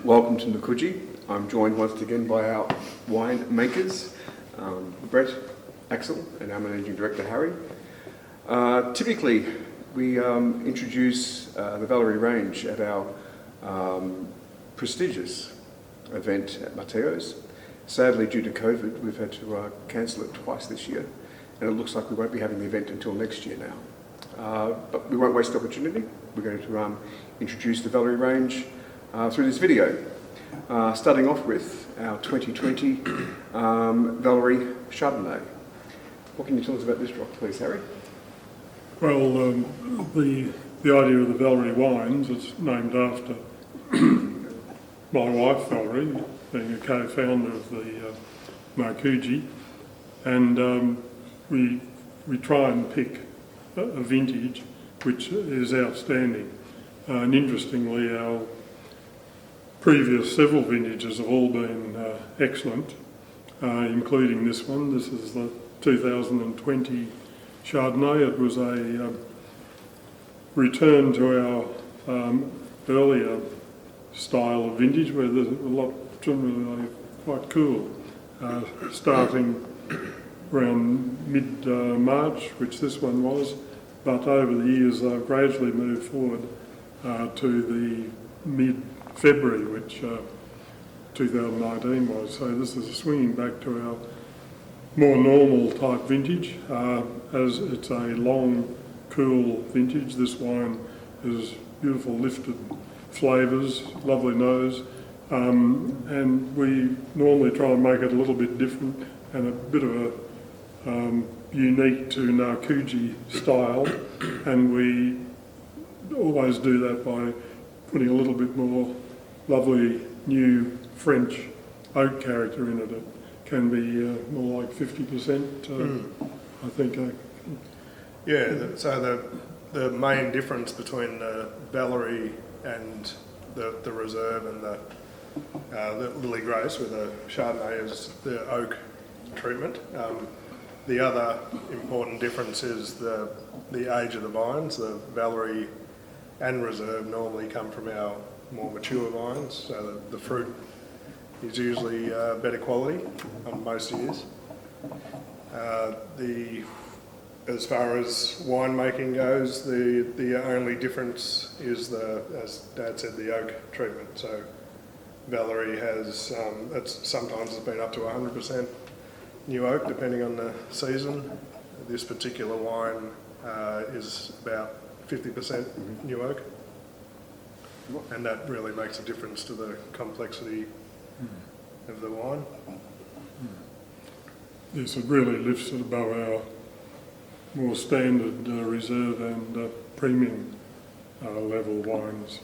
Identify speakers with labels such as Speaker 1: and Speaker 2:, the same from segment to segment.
Speaker 1: Welcome to Narkoojee. I'm joined once again by our wine makers, Brett, Axel, and our Managing Director, Harry. Typically, we introduce the Valerie range at our prestigious event at Mateo's. Sadly, due to COVID, we've had to cancel it twice this year, and it looks like we won't be having the event until next year now. But we won't waste the opportunity. We're going to introduce the Valerie range through this video. Starting off with our 2020 Valerie Chardonnay. What can you tell us about this drop, please, Harry?
Speaker 2: Well, the idea of the Valerie wines is named after my wife, Valerie, being a co-founder of the Narkoojee, and we try and pick a vintage which is outstanding. And interestingly, our previous several vintages have all been excellent, including this one. This is the 2020 Chardonnay. It was a return to our earlier style of vintage, where there's a lot generally quite cool, starting around mid-March, which this one was, but over the years they've gradually moved forward to the mid-February, which 2019 was. So this is swinging back to our more normal type vintage, as it's a long, cool vintage. This wine is beautiful lifted flavours, lovely nose, and we normally try and make it a little bit different and a bit of a unique to Narkoojee style, and we always do that by putting a little bit more lovely new French oak character in it. It can be more like 50%, I think.
Speaker 3: Yeah, so the main difference between the Valerie and the Reserve and the Lily Grace with the Chardonnay is the oak treatment. The other important difference is the age of the vines. The Valerie and Reserve normally come from our more mature vines, so the fruit is usually better quality on most years. As far as winemaking goes, the only difference is as Dad said, the oak treatment. So Valerie has, sometimes it's been up to 100% new oak, depending on the season. This particular wine is about 50% new oak, and that really makes a difference to the complexity of the wine.
Speaker 2: Yes, it really lifts it above our more standard reserve and premium level wines.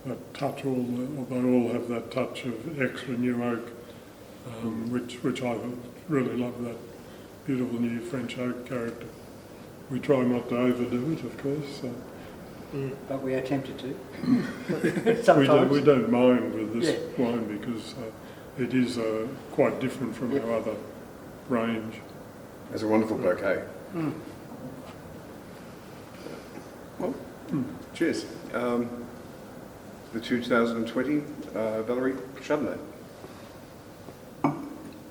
Speaker 2: That touch, they all have that touch of extra new oak, which I really love, that beautiful new French oak character. We try not to overdo it, of course.
Speaker 4: But we are tempted to. Sometimes.
Speaker 2: We don't mind with this wine because it is quite different from our other range.
Speaker 1: It's a wonderful bouquet. Well, cheers. The 2020 Valerie Chardonnay.